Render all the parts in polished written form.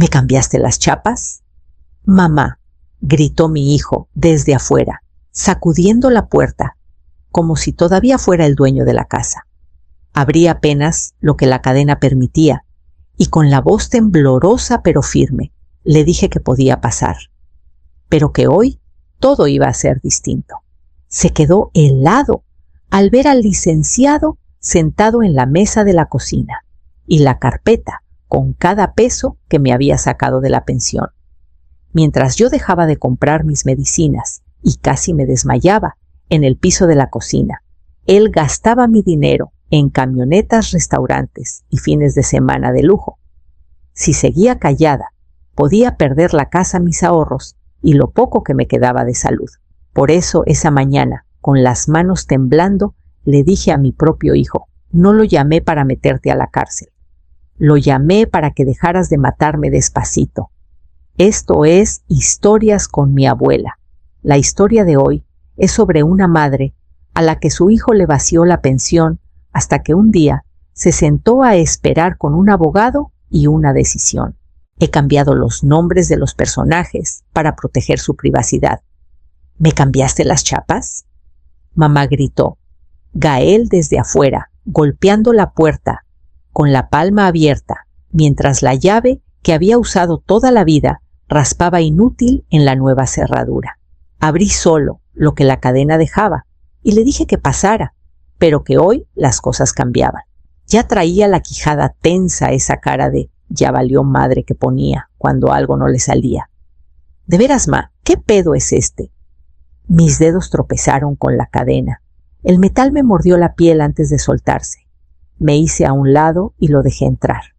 ¿Me cambiaste las chapas? Mamá, gritó mi hijo desde afuera, sacudiendo la puerta, como si todavía fuera el dueño de la casa. Abrí apenas lo que la cadena permitía, y con la voz temblorosa pero firme, le dije que podía pasar, pero que hoy todo iba a ser distinto. Se quedó helado al ver al licenciado sentado en la mesa de la cocina y la carpeta con cada peso que me había sacado de la pensión. Mientras yo dejaba de comprar mis medicinas y casi me desmayaba en el piso de la cocina, él gastaba mi dinero en camionetas, restaurantes y fines de semana de lujo. Si seguía callada, podía perder la casa, mis ahorros y lo poco que me quedaba de salud. Por eso esa mañana, con las manos temblando, le dije a mi propio hijo: no lo llamé para meterte a la cárcel. Lo llamé para que dejaras de matarme despacito. Esto es Historias con mi abuela. La historia de hoy es sobre una madre a la que su hijo le vació la pensión hasta que un día se sentó a esperar con un abogado y una decisión. He cambiado los nombres de los personajes para proteger su privacidad. ¿Me cambiaste las chapas? Mamá gritó. Gael desde afuera, golpeando la puerta, con la palma abierta, mientras la llave que había usado toda la vida raspaba inútil en la nueva cerradura. Abrí solo lo que la cadena dejaba y le dije que pasara, pero que hoy las cosas cambiaban. Ya traía la quijada tensa esa cara de ya valió madre que ponía cuando algo no le salía. De veras, ma, ¿qué pedo es este? Mis dedos tropezaron con la cadena. El metal me mordió la piel antes de soltarse. Me hice a un lado y lo dejé entrar.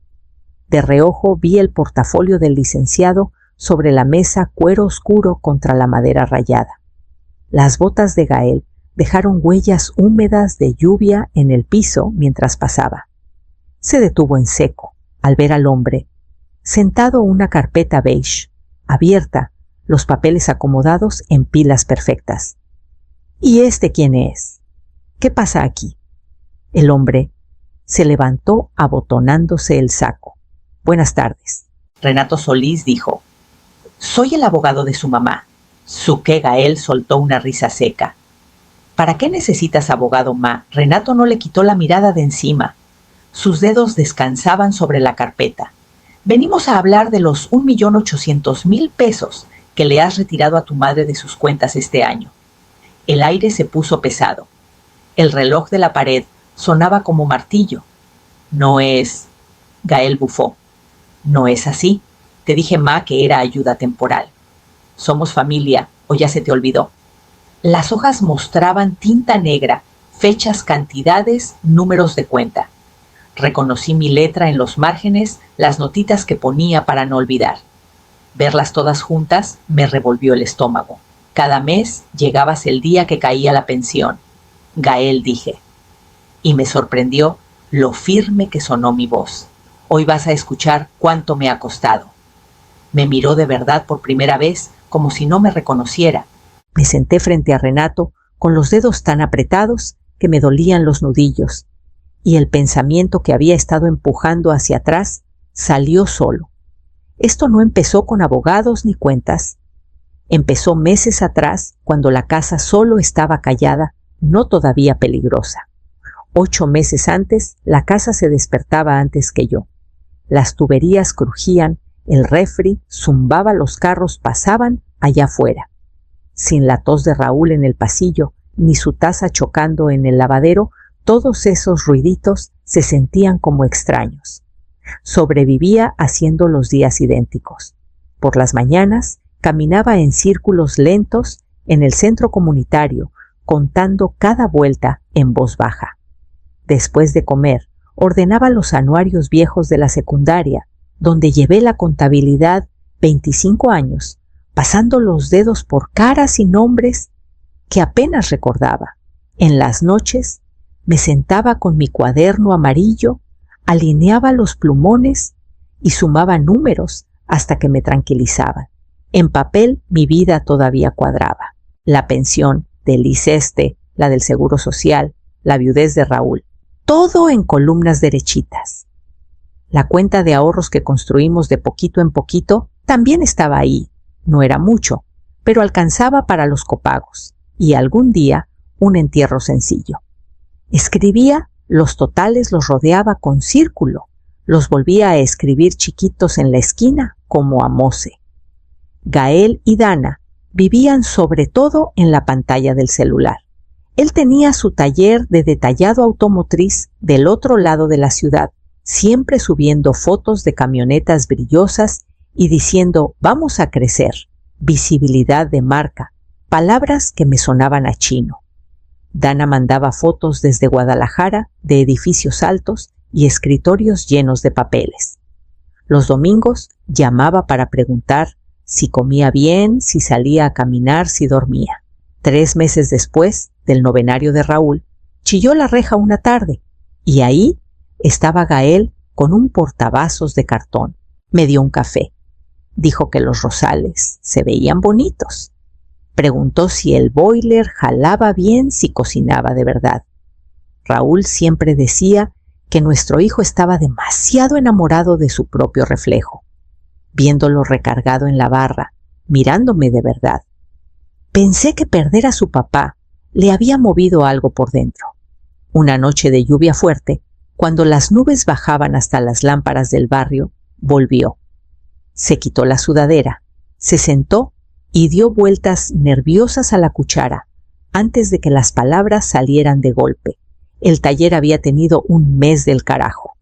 De reojo vi el portafolio del licenciado sobre la mesa, cuero oscuro contra la madera rayada. Las botas de Gael dejaron huellas húmedas de lluvia en el piso mientras pasaba. Se detuvo en seco al ver al hombre, sentado una carpeta beige, abierta, los papeles acomodados en pilas perfectas. ¿Y este quién es? ¿Qué pasa aquí? El hombre se levantó abotonándose el saco. Buenas tardes. Renato Solís dijo. Soy el abogado de su mamá. Suque Gael soltó una risa seca. ¿Para qué necesitas abogado, ma? Renato no le quitó la mirada de encima. Sus dedos descansaban sobre la carpeta. Venimos a hablar de los 1.800.000 pesos que le has retirado a tu madre de sus cuentas este año. El aire se puso pesado. El reloj de la pared sonaba como martillo. No es... Gael bufó. No es así. Te dije, ma, que era ayuda temporal. Somos familia, ¿o ya se te olvidó? Las hojas mostraban tinta negra, fechas, cantidades, números de cuenta. Reconocí mi letra en los márgenes, las notitas que ponía para no olvidar. Verlas todas juntas me revolvió el estómago. Cada mes llegabas el día que caía la pensión. Gael, dije. Y me sorprendió lo firme que sonó mi voz. Hoy vas a escuchar cuánto me ha costado. Me miró de verdad por primera vez, como si no me reconociera. Me senté frente a Renato, con los dedos tan apretados que me dolían los nudillos, y el pensamiento que había estado empujando hacia atrás salió solo. Esto no empezó con abogados ni cuentas. Empezó meses atrás, cuando la casa solo estaba callada, no todavía peligrosa. 8 meses antes, la casa se despertaba antes que yo. Las tuberías crujían, el refri zumbaba, los carros pasaban allá afuera. Sin la tos de Raúl en el pasillo, ni su taza chocando en el lavadero, todos esos ruiditos se sentían como extraños. Sobrevivía haciendo los días idénticos. Por las mañanas caminaba en círculos lentos en el centro comunitario, contando cada vuelta en voz baja. Después de comer, ordenaba los anuarios viejos de la secundaria, donde llevé la contabilidad 25 años, pasando los dedos por caras y nombres que apenas recordaba. En las noches me sentaba con mi cuaderno amarillo, alineaba los plumones y sumaba números hasta que me tranquilizaban. En papel mi vida todavía cuadraba. La pensión del ISSSTE, la del Seguro Social, la viudez de Raúl. Todo en columnas derechitas. La cuenta de ahorros que construimos de poquito en poquito también estaba ahí. No era mucho, pero alcanzaba para los copagos y algún día un entierro sencillo. Escribía, los totales los rodeaba con círculo, los volvía a escribir chiquitos en la esquina como a Mose. Gael y Dana vivían sobre todo en la pantalla del celular. Él tenía su taller de detallado automotriz del otro lado de la ciudad, siempre subiendo fotos de camionetas brillosas y diciendo «vamos a crecer», visibilidad de marca, palabras que me sonaban a chino. Dana mandaba fotos desde Guadalajara de edificios altos y escritorios llenos de papeles. Los domingos llamaba para preguntar si comía bien, si salía a caminar, si dormía. 3 meses después del novenario de Raúl, chilló la reja una tarde y ahí estaba Gael con un portavasos de cartón. Me dio un café. Dijo que los rosales se veían bonitos. Preguntó si el boiler jalaba bien, si cocinaba de verdad. Raúl siempre decía que nuestro hijo estaba demasiado enamorado de su propio reflejo, viéndolo recargado en la barra, mirándome de verdad. Pensé que perder a su papá le había movido algo por dentro. Una noche de lluvia fuerte, cuando las nubes bajaban hasta las lámparas del barrio, volvió. Se quitó la sudadera, se sentó y dio vueltas nerviosas a la cuchara antes de que las palabras salieran de golpe. El taller había tenido un mes del carajo.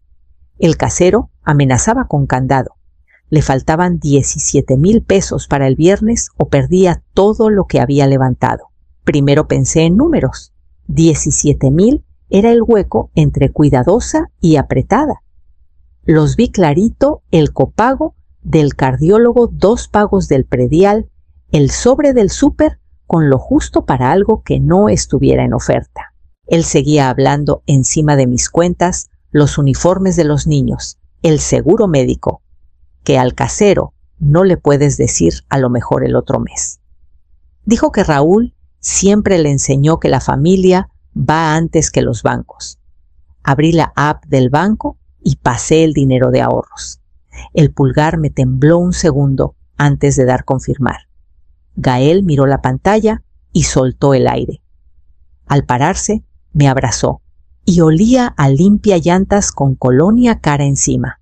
El casero amenazaba con candado. Le faltaban 17,000 pesos para el viernes o perdía todo lo que había levantado. Primero pensé en números. 17,000 era el hueco entre cuidadosa y apretada. Los vi clarito: el copago del cardiólogo, 2 pagos del predial, el sobre del súper con lo justo para algo que no estuviera en oferta. Él seguía hablando encima de mis cuentas, los uniformes de los niños, el seguro médico, que al casero no le puedes decir a lo mejor el otro mes. Dijo que Raúl siempre le enseñó que la familia va antes que los bancos. Abrí la app del banco y pasé el dinero de ahorros. El pulgar me tembló un segundo antes de dar confirmar. Gael miró la pantalla y soltó el aire. Al pararse, me abrazó y olía a limpia llantas con colonia cara encima.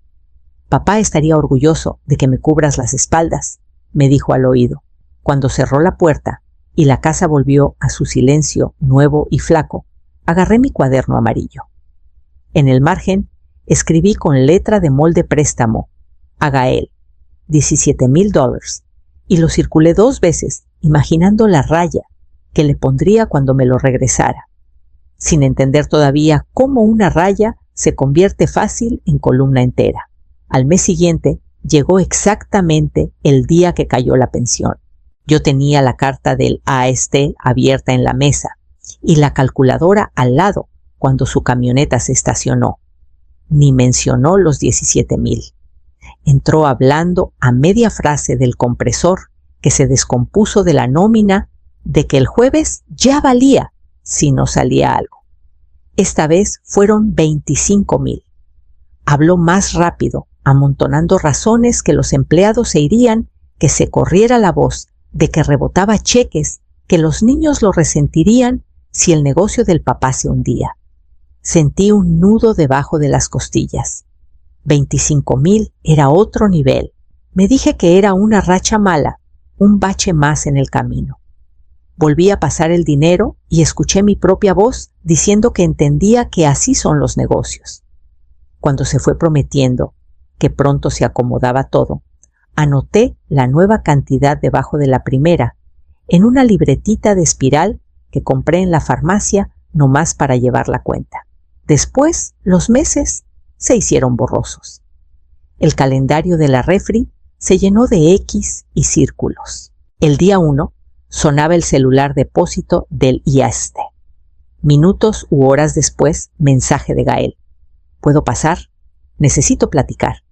Papá estaría orgulloso de que me cubras las espaldas, me dijo al oído. Cuando cerró la puerta y la casa volvió a su silencio nuevo y flaco, agarré mi cuaderno amarillo. En el margen escribí con letra de molde préstamo a Gael, $17,000, y lo circulé 2 veces, imaginando la raya que le pondría cuando me lo regresara, sin entender todavía cómo una raya se convierte fácil en columna entera. Al mes siguiente llegó exactamente el día que cayó la pensión. Yo tenía la carta del AST abierta en la mesa y la calculadora al lado cuando su camioneta se estacionó. Ni mencionó los 17,000. Entró hablando a media frase del compresor que se descompuso de la nómina, de que el jueves ya valía si no salía algo. Esta vez fueron 25,000. Habló más rápido, amontonando razones que los empleados se irían, que se corriera la voz de que rebotaba cheques, que los niños lo resentirían si el negocio del papá se hundía. Sentí un nudo debajo de las costillas. 25,000 era otro nivel. Me dije que era una racha mala, un bache más en el camino. Volví a pasar el dinero y escuché mi propia voz diciendo que entendía que así son los negocios. Cuando se fue prometiendo que pronto se acomodaba todo, anoté la nueva cantidad debajo de la primera en una libretita de espiral que compré en la farmacia nomás para llevar la cuenta. Después, los meses se hicieron borrosos. El calendario de la refri se llenó de X y círculos. El día 1 sonaba el celular depósito del IAST. Minutos u horas después, mensaje de Gael. ¿Puedo pasar? Necesito platicar.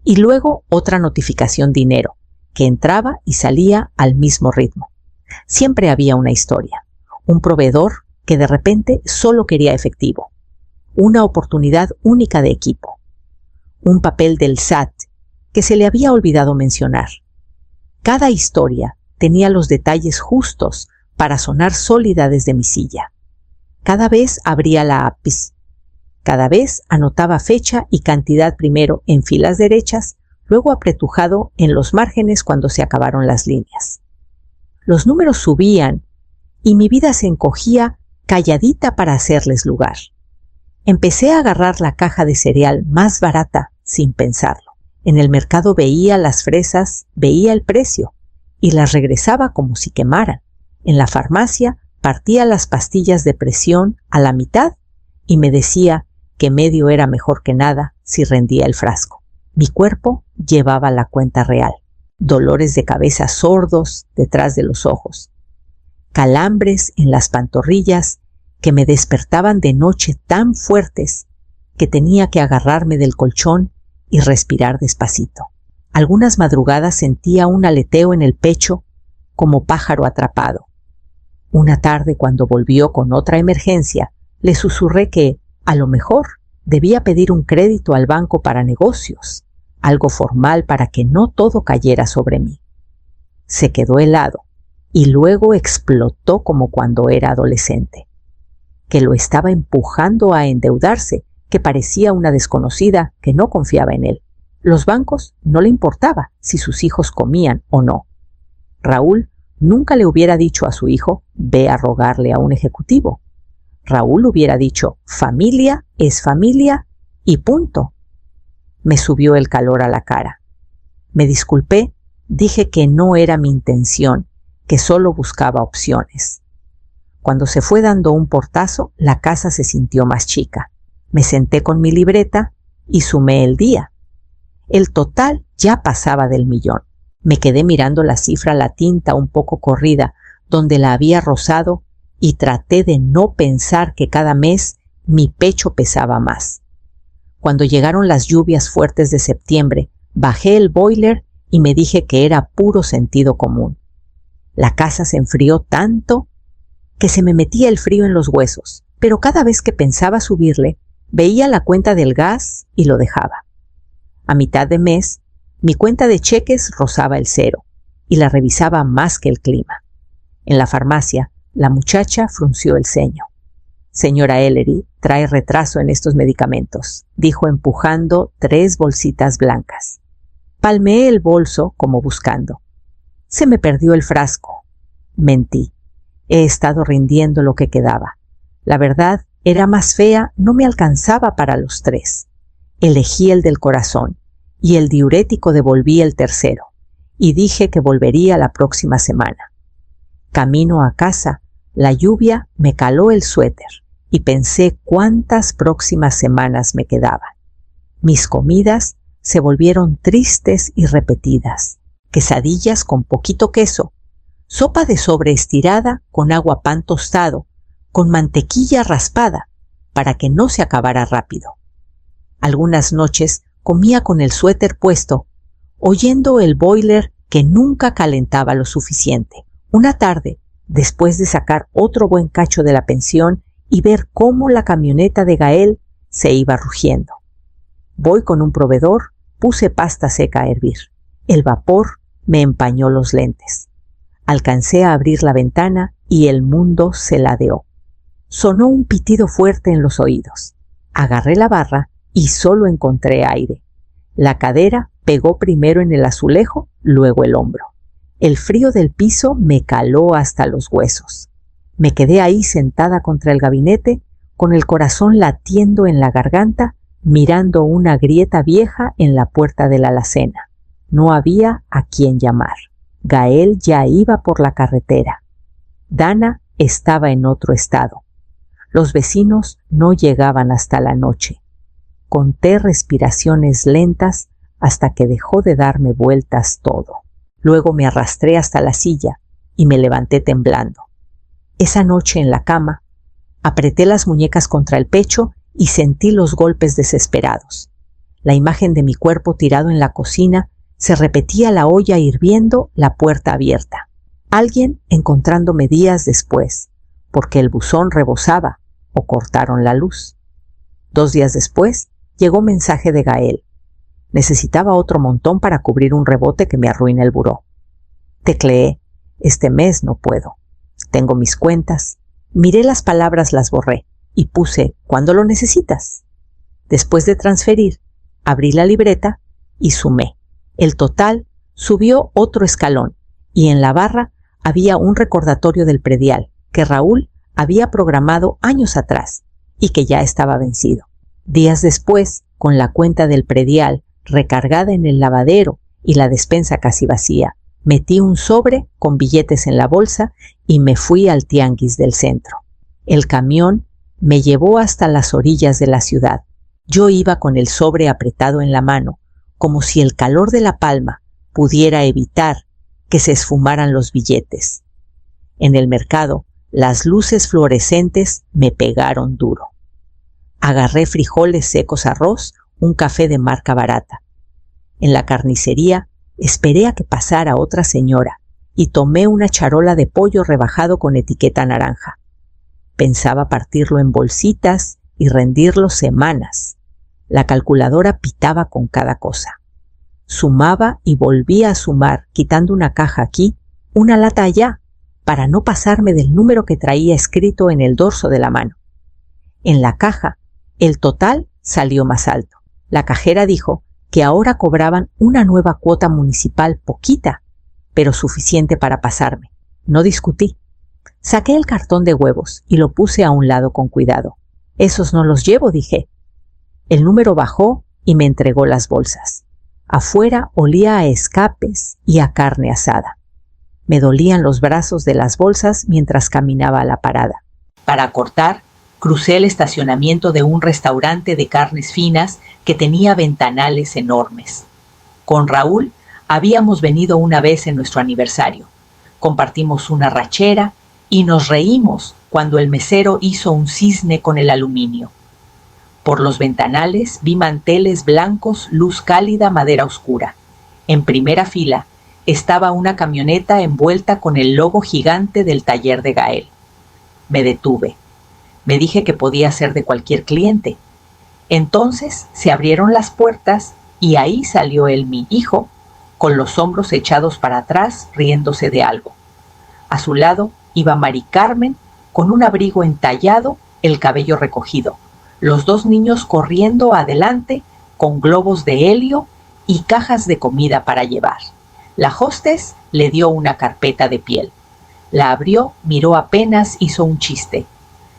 Y luego otra notificación dinero, que entraba y salía al mismo ritmo. Siempre había una historia. Un proveedor que de repente solo quería efectivo. Una oportunidad única de equipo. un papel del SAT que se le había olvidado mencionar. Cada historia tenía los detalles justos para sonar sólida desde mi silla. Cada vez abría la APIS. Cada vez anotaba fecha y cantidad primero en filas derechas, luego apretujado en los márgenes cuando se acabaron las líneas. Los números subían y mi vida se encogía calladita para hacerles lugar. Empecé a agarrar la caja de cereal más barata sin pensarlo. En el mercado veía las fresas, veía el precio y las regresaba como si quemaran. En la farmacia partía las pastillas de presión a la mitad y me decía que medio era mejor que nada si rendía el frasco. Mi cuerpo llevaba la cuenta real. Dolores de cabeza sordos detrás de los ojos. Calambres en las pantorrillas que me despertaban de noche tan fuertes que tenía que agarrarme del colchón y respirar despacito. Algunas madrugadas sentía un aleteo en el pecho como pájaro atrapado. Una tarde, cuando volvió con otra emergencia, le susurré que, a lo mejor, debía pedir un crédito al banco para negocios, algo formal para que no todo cayera sobre mí. Se quedó helado y luego explotó como cuando era adolescente, que lo estaba empujando a endeudarse, que parecía una desconocida que no confiaba en él. Los bancos no le importaba si sus hijos comían o no. Raúl nunca le hubiera dicho a su hijo, ve a rogarle a un ejecutivo. Raúl hubiera dicho, familia es familia y punto. Me subió el calor a la cara. Me disculpé, dije que no era mi intención, que solo buscaba opciones. Cuando se fue dando un portazo, la casa se sintió más chica. Me senté con mi libreta y sumé el día. El total ya pasaba del 1,000,000. Me quedé mirando la cifra a la tinta un poco corrida, donde la había rozado, y traté de no pensar que cada mes mi pecho pesaba más. Cuando llegaron las lluvias fuertes de septiembre, bajé el boiler y me dije que era puro sentido común. La casa se enfrió tanto que se me metía el frío en los huesos, pero cada vez que pensaba subirle, veía la cuenta del gas y lo dejaba. A mitad de mes, mi cuenta de cheques rozaba el 0 y la revisaba más que el clima. En la farmacia, la muchacha frunció el ceño. Señora Ellery, trae retraso en estos medicamentos, dijo empujando 3 bolsitas blancas. Palmeé el bolso como buscando. Se me perdió el frasco. Mentí. He estado rindiendo lo que quedaba. La verdad era más fea, no me alcanzaba para los 3. Elegí el del corazón y el diurético devolví el tercero y dije que volvería la próxima semana. Camino a casa, la lluvia me caló el suéter y pensé cuántas próximas semanas me quedaban. Mis comidas se volvieron tristes y repetidas. Quesadillas con poquito queso, sopa de sobre estirada con agua pan tostado, con mantequilla raspada, para que no se acabara rápido. Algunas noches comía con el suéter puesto, oyendo el boiler que nunca calentaba lo suficiente. Una tarde, después de sacar otro buen cacho de la pensión y ver cómo la camioneta de Gael se iba rugiendo. Voy con un proveedor, puse pasta seca a hervir. El vapor me empañó los lentes. Alcancé a abrir la ventana y el mundo se ladeó. Sonó un pitido fuerte en los oídos. Agarré la barra y solo encontré aire. La cadera pegó primero en el azulejo, luego el hombro. El frío del piso me caló hasta los huesos. Me quedé ahí sentada contra el gabinete, con el corazón latiendo en la garganta, mirando una grieta vieja en la puerta de la alacena. No había a quién llamar. Gael ya iba por la carretera. Dana estaba en otro estado. Los vecinos no llegaban hasta la noche. Conté respiraciones lentas hasta que dejó de darme vueltas todo. Luego me arrastré hasta la silla y me levanté temblando. Esa noche en la cama, apreté las muñecas contra el pecho y sentí los golpes desesperados. La imagen de mi cuerpo tirado en la cocina se repetía, la olla hirviendo, la puerta abierta. Alguien encontrándome días después, porque el buzón rebosaba o cortaron la luz. 2 días después llegó mensaje de Gael. Necesitaba otro montón para cubrir un rebote que me arruina el buró. Tecleé: este mes no puedo. Tengo mis cuentas. Miré las palabras, las borré y puse: ¿cuándo lo necesitas? Después de transferir, abrí la libreta y sumé. El total subió otro escalón y en la barra había un recordatorio del predial que Raúl había programado años atrás y que ya estaba vencido. Días después, con la cuenta del predial recargada en el lavadero y la despensa casi vacía, metí un sobre con billetes en la bolsa y me fui al tianguis del centro. El camión me llevó hasta las orillas de la ciudad. Yo iba con el sobre apretado en la mano, como si el calor de la palma pudiera evitar que se esfumaran los billetes. En el mercado, las luces fluorescentes me pegaron duro. Agarré frijoles secos, arroz, un café de marca barata. En la carnicería esperé a que pasara otra señora y tomé una charola de pollo rebajado con etiqueta naranja. Pensaba partirlo en bolsitas y rendirlo semanas. La calculadora pitaba con cada cosa. Sumaba y volvía a sumar, quitando una caja aquí, una lata allá, para no pasarme del número que traía escrito en el dorso de la mano. En la caja, el total salió más alto. La cajera dijo que ahora cobraban una nueva cuota municipal, poquita, pero suficiente para pasarme. No discutí. Saqué el cartón de huevos y lo puse a un lado con cuidado. «Esos no los llevo», dije. El número bajó y me entregó las bolsas. Afuera olía a escapes y a carne asada. Me dolían los brazos de las bolsas mientras caminaba a la parada. Para cortar, crucé el estacionamiento de un restaurante de carnes finas que tenía ventanales enormes. Con Raúl habíamos venido una vez en nuestro aniversario. Compartimos una rachera y nos reímos cuando el mesero hizo un cisne con el aluminio. Por los ventanales vi manteles blancos, luz cálida, madera oscura. En primera fila estaba una camioneta envuelta con el logo gigante del taller de Gael. Me detuve. Me dije que podía ser de cualquier cliente. Entonces se abrieron las puertas y ahí salió él, mi hijo, con los hombros echados para atrás, riéndose de algo. A su lado iba Mari Carmen, con un abrigo entallado, el cabello recogido. Los dos niños corriendo adelante con globos de helio y cajas de comida para llevar. La hostess le dio una carpeta de piel. La abrió, miró apenas, hizo un chiste.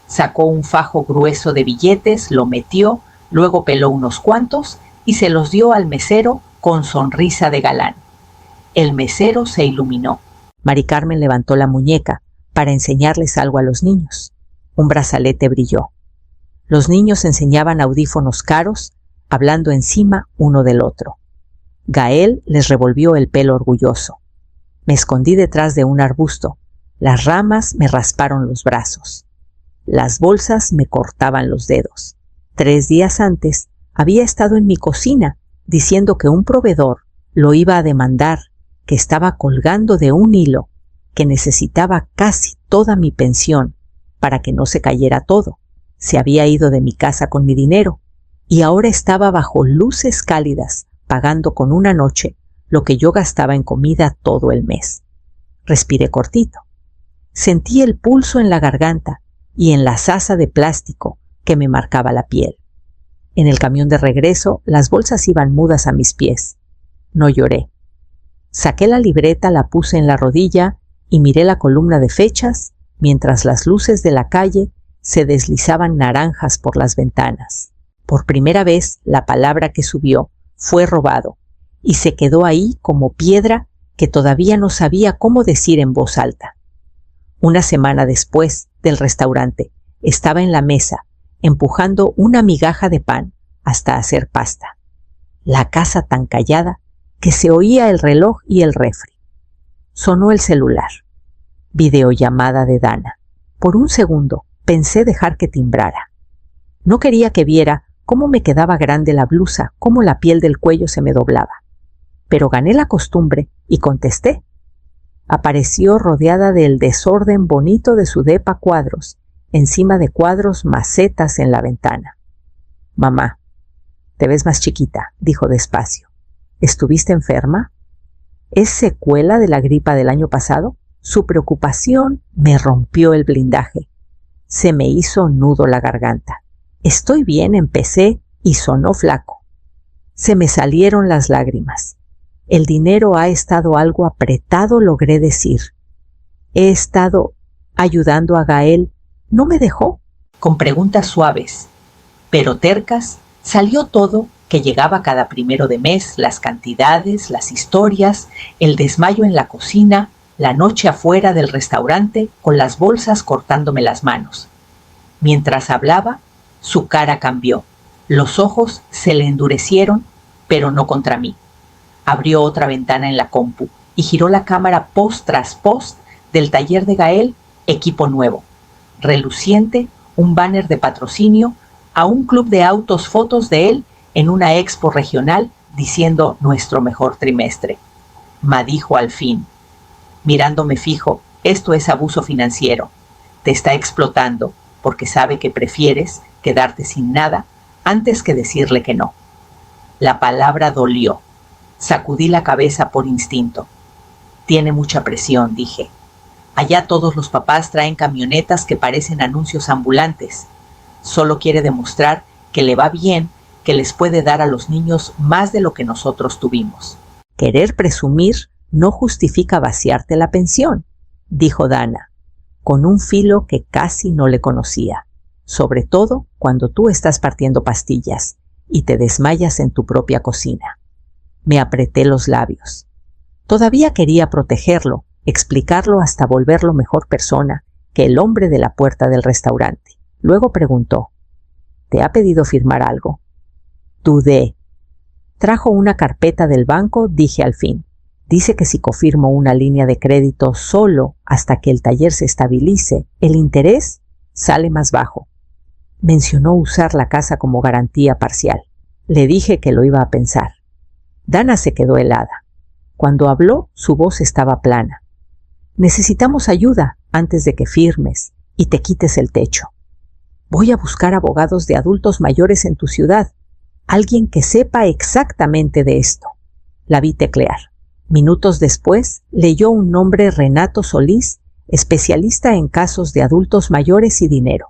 Sacó un fajo grueso de billetes, lo metió, luego peló unos cuantos y se los dio al mesero con sonrisa de galán. El mesero se iluminó. Mari Carmen levantó la muñeca para enseñarles algo a los niños. Un brazalete brilló. Los niños enseñaban audífonos caros, hablando encima uno del otro. Gael les revolvió el pelo orgulloso. Me escondí detrás de un arbusto. Las ramas me rasparon los brazos. Las bolsas me cortaban los dedos. 3 días antes había estado en mi cocina diciendo que un proveedor lo iba a demandar, que estaba colgando de un hilo, que necesitaba casi toda mi pensión para que no se cayera todo. Se había ido de mi casa con mi dinero y ahora estaba bajo luces cálidas pagando con una noche lo que yo gastaba en comida todo el mes. Respiré cortito. Sentí el pulso en la garganta y en la asa de plástico que me marcaba la piel. En el camión de regreso, las bolsas iban mudas a mis pies. No lloré. Saqué la libreta, la puse en la rodilla y miré la columna de fechas mientras las luces de la calle se deslizaban naranjas por las ventanas. Por primera vez, la palabra que subió fue robado y se quedó ahí como piedra que todavía no sabía cómo decir en voz alta. Una semana después del restaurante, estaba en la mesa empujando una migaja de pan hasta hacer pasta. La casa tan callada que se oía el reloj y el refri. Sonó el celular. Videollamada de Dana. Por un segundo pensé dejar que timbrara. No quería que viera cómo me quedaba grande la blusa, cómo la piel del cuello se me doblaba. Pero gané la costumbre y contesté. Apareció rodeada del desorden bonito de su depa cuadros, encima de cuadros macetas en la ventana. Mamá, Te ves más chiquita, dijo despacio. ¿Estuviste enferma? ¿Es secuela de la gripa del año pasado? Su preocupación me rompió el blindaje. Se me hizo nudo la garganta. Estoy bien, empecé y sonó flaco. Se me salieron las lágrimas. El dinero ha estado algo apretado, logré decir. He estado ayudando a Gael. No me dejó. Con preguntas suaves, pero tercas, salió todo que llegaba cada 1 de mes, las cantidades, las historias, el desmayo en la cocina, la noche afuera del restaurante con las bolsas cortándome las manos. Mientras hablaba, su cara cambió. Los ojos se le endurecieron, pero no contra mí. Abrió otra ventana en la compu y giró la cámara post tras post del taller de Gael, equipo nuevo, reluciente, un banner de patrocinio, a un club de autos, fotos de él en una expo regional diciendo nuestro mejor trimestre. Ma dijo al fin, mirándome fijo, esto es abuso financiero. Te está explotando porque sabe que prefieres quedarte sin nada antes que decirle que no. La palabra dolió. Sacudí la cabeza por instinto. Tiene mucha presión, dije. Allá todos los papás traen camionetas que parecen anuncios ambulantes. Solo quiere demostrar que le va bien, que les puede dar a los niños más de lo que nosotros tuvimos. Querer presumir no justifica vaciarte la pensión, dijo Dana, con un filo que casi no le conocía, sobre todo cuando tú estás partiendo pastillas y te desmayas en tu propia cocina. Me apreté los labios. Todavía quería protegerlo, explicarlo hasta volverlo mejor persona que el hombre de la puerta del restaurante. Luego preguntó, ¿te ha pedido firmar algo? Dudé. Trajo una carpeta del banco, dije al fin. Dice que si confirmo una línea de crédito solo hasta que el taller se estabilice, el interés sale más bajo. Mencionó usar la casa como garantía parcial. Le dije que lo iba a pensar. Dana se quedó helada. Cuando habló, su voz estaba plana. Necesitamos ayuda antes de que firmes y te quites el techo. Voy a buscar abogados de adultos mayores en tu ciudad. Alguien que sepa exactamente de esto. La vi teclear. Minutos después, leyó un nombre: Renato Solís, especialista en casos de adultos mayores y dinero.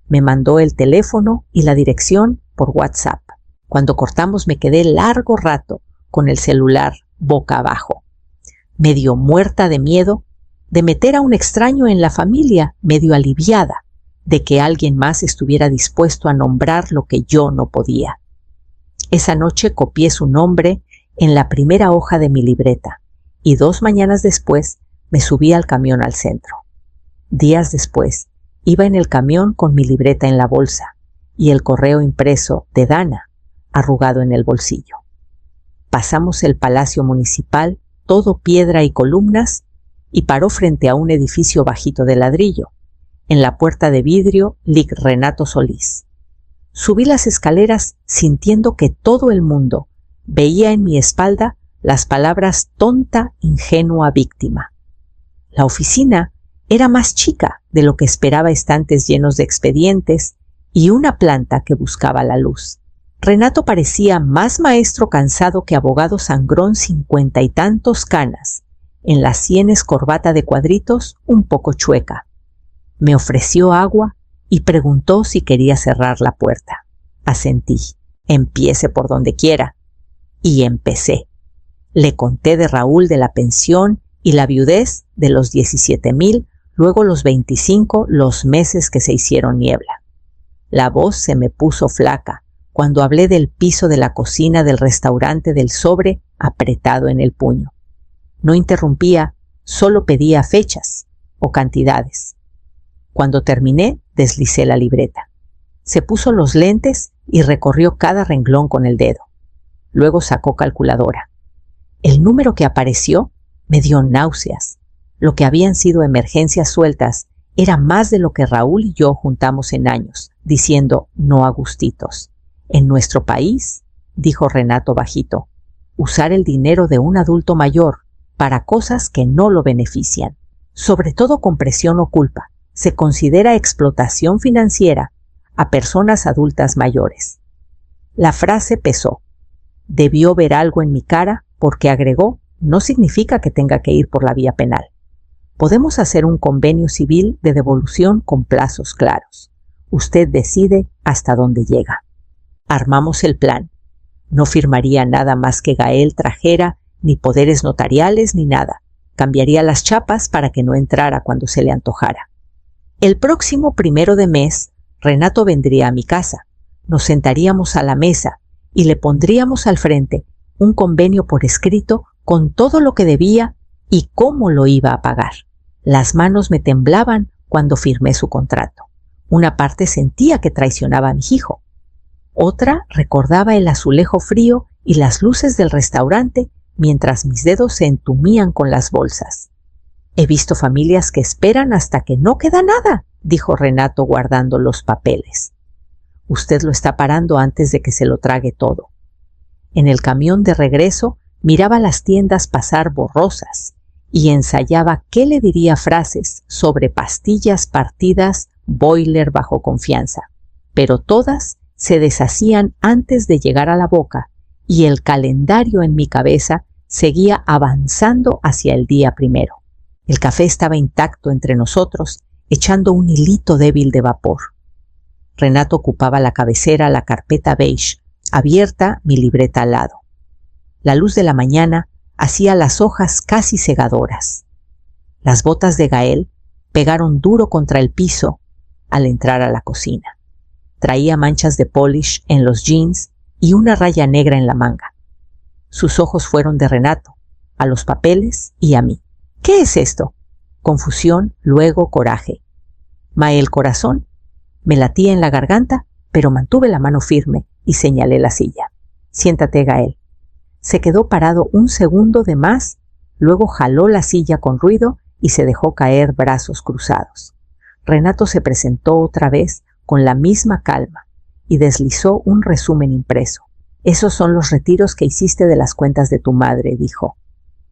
Me mandó el teléfono y la dirección por WhatsApp. Cuando cortamos me quedé largo rato con el celular boca abajo. Medio muerta de miedo de meter a un extraño en la familia, medio aliviada de que alguien más estuviera dispuesto a nombrar lo que yo no podía. Esa noche copié su nombre en la primera hoja de mi libreta y 2 mañanas después me subí al camión al centro. Días después iba en el camión con mi libreta en la bolsa y el correo impreso de Dana arrugado en el bolsillo. Pasamos el Palacio Municipal, todo piedra y columnas, y paró frente a un edificio bajito de ladrillo. En la puerta de vidrio, Lic Renato Solís. Subí las escaleras sintiendo que todo el mundo veía en mi espalda las palabras tonta, ingenua, víctima. La oficina era más chica de lo que esperaba, estantes llenos de expedientes y una planta que buscaba la luz. Renato parecía más maestro cansado que abogado sangrón, 50 y tantos canas, en las sienes corbata de cuadritos un poco chueca. Me ofreció agua y preguntó si quería cerrar la puerta. Asentí. Empiece por donde quiera. Y empecé. Le conté de Raúl, de la pensión y la viudez, de los 17,000, luego los 25, los meses que se hicieron niebla. La voz se me puso flaca cuando hablé del piso de la cocina del restaurante, del sobre apretado en el puño. No interrumpía, solo pedía fechas o cantidades. Cuando terminé, deslicé la libreta. Se puso los lentes y recorrió cada renglón con el dedo. Luego sacó calculadora. El número que apareció me dio náuseas. Lo que habían sido emergencias sueltas era más de lo que Raúl y yo juntamos en años, diciendo no a gustitos. En nuestro país, dijo Renato bajito, usar el dinero de un adulto mayor para cosas que no lo benefician, sobre todo con presión o culpa, se considera explotación financiera a personas adultas mayores. La frase pesó. Debió ver algo en mi cara porque agregó, no significa que tenga que ir por la vía penal. Podemos hacer un convenio civil de devolución con plazos claros. Usted decide hasta dónde llega. Armamos el plan. No firmaría nada más que Gael trajera, ni poderes notariales ni nada. Cambiaría las chapas para que no entrara cuando se le antojara. El próximo 1 de mes, Renato vendría a mi casa. Nos sentaríamos a la mesa y le pondríamos al frente un convenio por escrito con todo lo que debía y cómo lo iba a pagar. Las manos me temblaban cuando firmé su contrato. Una parte sentía que traicionaba a mi hijo. Otra recordaba el azulejo frío y las luces del restaurante mientras mis dedos se entumían con las bolsas. He visto familias que esperan hasta que no queda nada, dijo Renato guardando los papeles. Usted lo está parando antes de que se lo trague todo. En el camión de regreso miraba las tiendas pasar borrosas y ensayaba qué le diría frases sobre pastillas partidas, boiler bajo confianza, pero todas se deshacían antes de llegar a la boca y el calendario en mi cabeza seguía avanzando hacia el día 1. El café estaba intacto entre nosotros, echando un hilito débil de vapor. Renato ocupaba la cabecera, la carpeta beige, abierta, mi libreta al lado. La luz de la mañana hacía las hojas casi cegadoras. Las botas de Gael pegaron duro contra el piso al entrar a la cocina. Traía manchas de polish en los jeans y una raya negra en la manga. Sus ojos fueron de Renato, a los papeles y a mí. ¿Qué es esto? Confusión, luego coraje. El corazón me latía en la garganta, pero mantuve la mano firme y señalé la silla. Siéntate, Gael. Se quedó parado un segundo de más, luego jaló la silla con ruido y se dejó caer brazos cruzados. Renato se presentó otra vez con la misma calma y deslizó un resumen impreso. Esos son los retiros que hiciste de las cuentas de tu madre, dijo.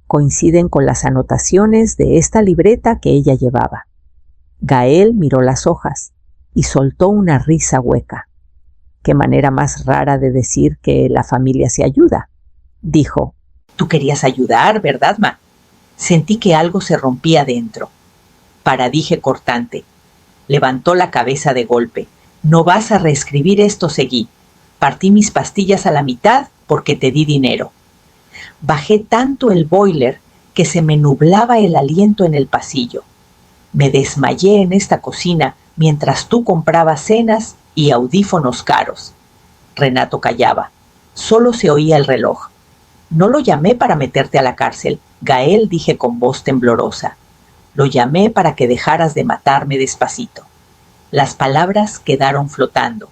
Coinciden con las anotaciones de esta libreta que ella llevaba. Gael miró las hojas y soltó una risa hueca. Qué manera más rara de decir que la familia se ayuda, dijo. Tú querías ayudar, ¿verdad, ma? Sentí que algo se rompía dentro. Paradije cortante. Levantó la cabeza de golpe. No vas a reescribir esto, seguí. Partí mis pastillas a la mitad porque te di dinero. Bajé tanto el boiler que se me nublaba el aliento en el pasillo. Me desmayé en esta cocina mientras tú comprabas cenas y audífonos caros. Renato callaba. Solo se oía el reloj. No lo llamé para meterte a la cárcel, Gael, dije con voz temblorosa. Lo llamé para que dejaras de matarme despacito. Las palabras quedaron flotando.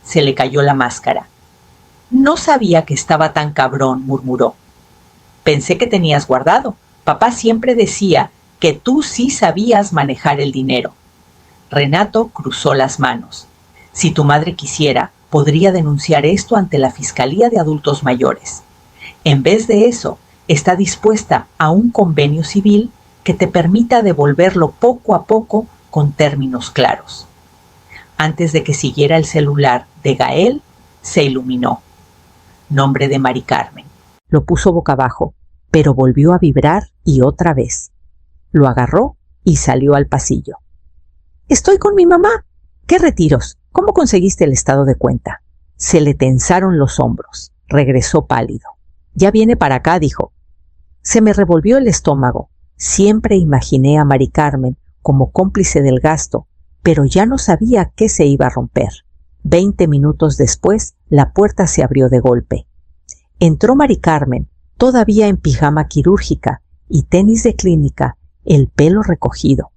Se le cayó la máscara. No sabía que estaba tan cabrón, murmuró. Pensé que tenías guardado. Papá siempre decía que tú sí sabías manejar el dinero. Renato cruzó las manos. Si tu madre quisiera, podría denunciar esto ante la Fiscalía de Adultos Mayores. En vez de eso, está dispuesta a un convenio civil que te permita devolverlo poco a poco con términos claros. Antes de que siguiera el celular de Gael, se iluminó. Nombre de Mari Carmen. Lo puso boca abajo, pero volvió a vibrar y otra vez. Lo agarró y salió al pasillo. «Estoy con mi mamá». «¿Qué retiros? ¿Cómo conseguiste el estado de cuenta?» Se le tensaron los hombros. Regresó pálido. «Ya viene para acá», dijo. Se me revolvió el estómago. Siempre imaginé a Mari Carmen como cómplice del gasto, pero ya no sabía qué se iba a romper. 20 minutos después, la puerta se abrió de golpe. Entró Mari Carmen, todavía en pijama quirúrgica y tenis de clínica, el pelo recogido,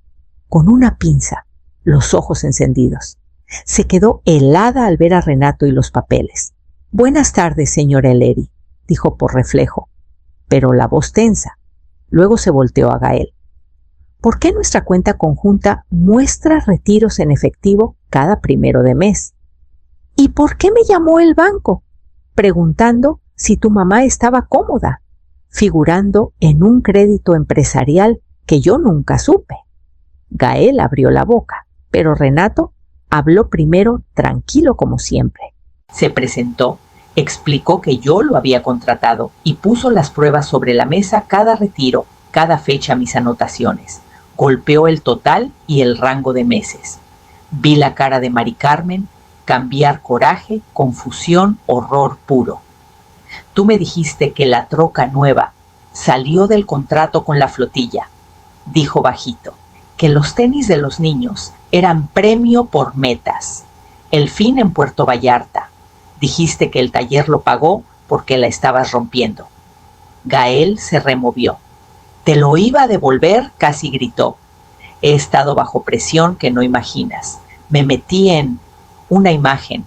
con una pinza, los ojos encendidos. Se quedó helada al ver a Renato y los papeles. «Buenas tardes, señora Ellery», dijo por reflejo, pero la voz tensa. Luego se volteó a Gael. «¿Por qué nuestra cuenta conjunta muestra retiros en efectivo cada 1 de mes? ¿Y por qué me llamó el banco? Preguntando si tu mamá estaba cómoda, figurando en un crédito empresarial que yo nunca supe». Gael abrió la boca, pero Renato habló primero, tranquilo como siempre. Se presentó, explicó que yo lo había contratado y puso las pruebas sobre la mesa cada retiro, cada fecha mis anotaciones. Golpeó el total y el rango de meses. Vi la cara de Mari Carmen cambiar coraje, confusión, horror puro. Tú me dijiste que la troca nueva salió del contrato con la flotilla, dijo bajito, que los tenis de los niños eran premio por metas. El fin en Puerto Vallarta. Dijiste que el taller lo pagó porque la estabas rompiendo. Gael se removió. Te lo iba a devolver, casi gritó. He estado bajo presión que no imaginas. Me metí en una imagen.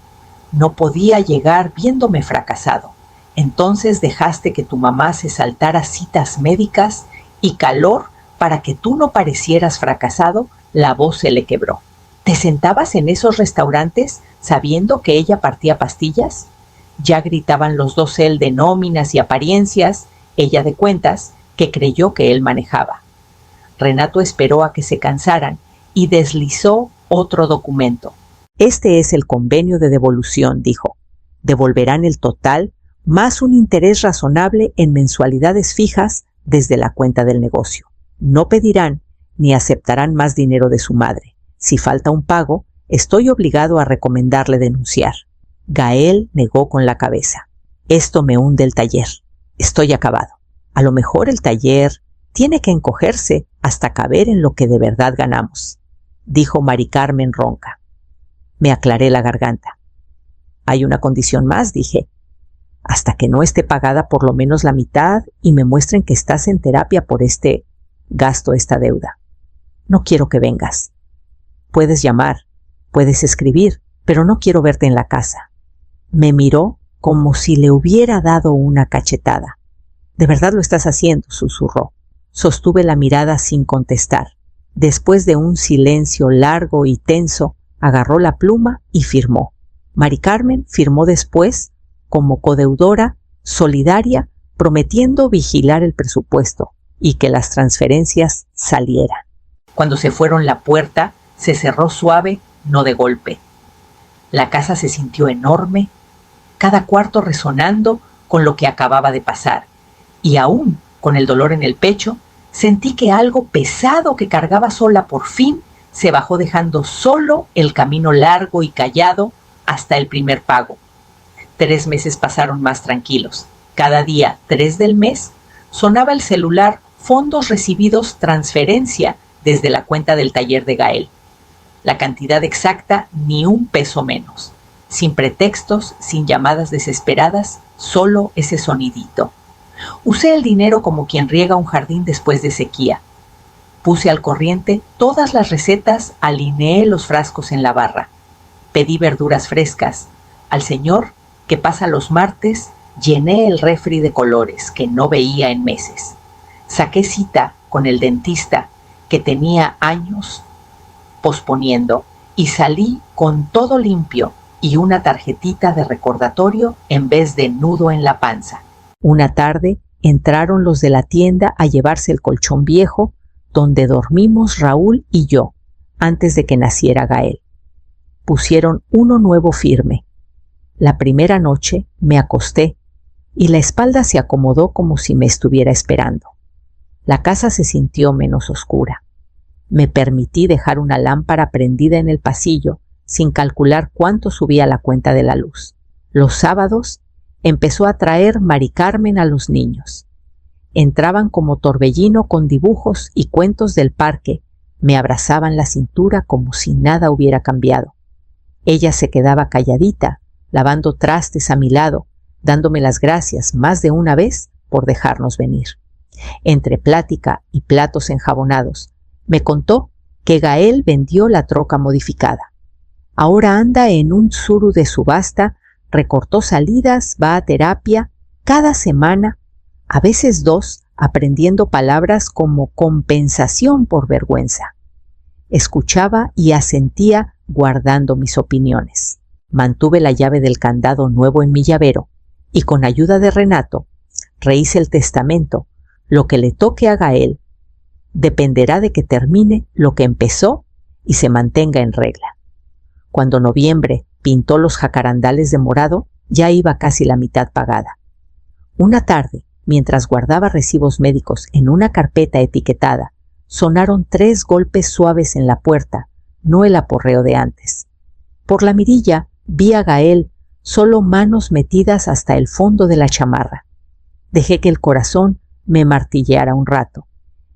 No podía llegar viéndome fracasado. Entonces dejaste que tu mamá se saltara citas médicas y calor para que tú no parecieras fracasado, la voz se le quebró. ¿Te sentabas en esos restaurantes sabiendo que ella partía pastillas? Ya gritaban los dos, él de nóminas y apariencias, ella de cuentas, que creyó que él manejaba. Renato esperó a que se cansaran y deslizó otro documento. Este es el convenio de devolución, dijo. Devolverán el total más un interés razonable en mensualidades fijas desde la cuenta del negocio. No pedirán ni aceptarán más dinero de su madre. Si falta un pago, estoy obligado a recomendarle denunciar. Gael negó con la cabeza. Esto me hunde el taller. Estoy acabado. A lo mejor el taller tiene que encogerse hasta caber en lo que de verdad ganamos, dijo Mari Carmen ronca. Me aclaré la garganta. Hay una condición más, dije. Hasta que no esté pagada por lo menos la mitad y me muestren que estás en terapia por esta deuda. No quiero que vengas. Puedes llamar, puedes escribir, pero no quiero verte en la casa. Me miró como si le hubiera dado una cachetada. ¿De verdad lo estás haciendo?, susurró. Sostuve la mirada sin contestar. Después de un silencio largo y tenso, agarró la pluma y firmó. Mari Carmen firmó después como codeudora solidaria, prometiendo vigilar el presupuesto y que las transferencias salieran. Cuando se fueron, la puerta se cerró suave, no de golpe. La casa se sintió enorme, cada cuarto resonando con lo que acababa de pasar, y aún con el dolor en el pecho, sentí que algo pesado que cargaba sola por fin se bajó, dejando solo el camino largo y callado hasta el primer pago. 3 meses pasaron más tranquilos. Cada día 3 del mes sonaba el celular, fondos recibidos, transferencia desde la cuenta del taller de Gael. La cantidad exacta, ni un peso menos. Sin pretextos, sin llamadas desesperadas, solo ese sonidito. Usé el dinero como quien riega un jardín después de sequía. Puse al corriente todas las recetas, alineé los frascos en la barra. Pedí verduras frescas. Al señor que pasa los martes, llené el refri de colores que no veía en meses. Saqué cita con el dentista que tenía años posponiendo y salí con todo limpio y una tarjetita de recordatorio en vez de nudo en la panza. Una tarde entraron los de la tienda a llevarse el colchón viejo donde dormimos Raúl y yo antes de que naciera Gael. Pusieron uno nuevo firme. La primera noche me acosté y la espalda se acomodó como si me estuviera esperando. La casa se sintió menos oscura. Me permití dejar una lámpara prendida en el pasillo sin calcular cuánto subía la cuenta de la luz. Los sábados empezó a traer Mari Carmen a los niños. Entraban como torbellino con dibujos y cuentos del parque, me abrazaban la cintura como si nada hubiera cambiado. Ella se quedaba calladita, lavando trastes a mi lado, dándome las gracias más de una vez por dejarnos venir. Entre plática y platos enjabonados, me contó que Gael vendió la troca modificada. Ahora anda en un suru de subasta, recortó salidas, va a terapia cada semana, a veces 2, aprendiendo palabras como compensación por vergüenza. Escuchaba y asentía guardando mis opiniones. Mantuve la llave del candado nuevo en mi llavero y con ayuda de Renato rehice el testamento. Lo que le toque a Gael dependerá de que termine lo que empezó y se mantenga en regla. Cuando noviembre Pintó los jacarandales de morado, ya iba casi la mitad pagada. Una tarde, mientras guardaba recibos médicos en una carpeta etiquetada, sonaron 3 golpes suaves en la puerta, no el aporreo de antes. Por la mirilla vi a Gael, solo manos metidas hasta el fondo de la chamarra. Dejé que el corazón me martilleara un rato,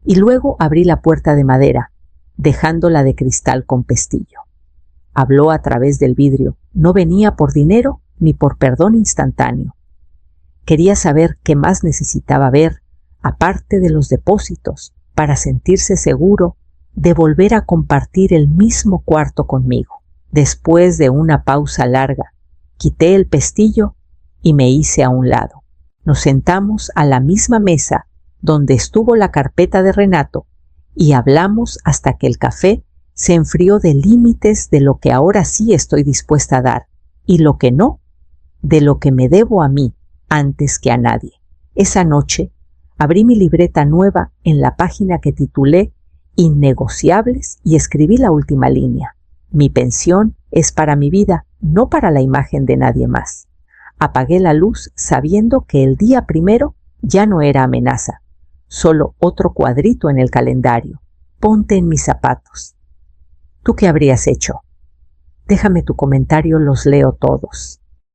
y luego abrí la puerta de madera, dejándola de cristal con pestillo. Habló a través del vidrio, no venía por dinero ni por perdón instantáneo. Quería saber qué más necesitaba ver, aparte de los depósitos, para sentirse seguro de volver a compartir el mismo cuarto conmigo. Después de una pausa larga, quité el pestillo y me hice a un lado. Nos sentamos a la misma mesa donde estuvo la carpeta de Renato y hablamos hasta que el café se enfrió de límites de lo que ahora sí estoy dispuesta a dar y lo que no, de lo que me debo a mí antes que a nadie. Esa noche abrí mi libreta nueva en la página que titulé Innegociables y escribí la última línea. Mi pensión es para mi vida, no para la imagen de nadie más. Apagué la luz sabiendo que el día primero ya no era amenaza, solo otro cuadrito en el calendario. Ponte en mis zapatos. ¿Tú qué habrías hecho? Déjame tu comentario, los leo todos.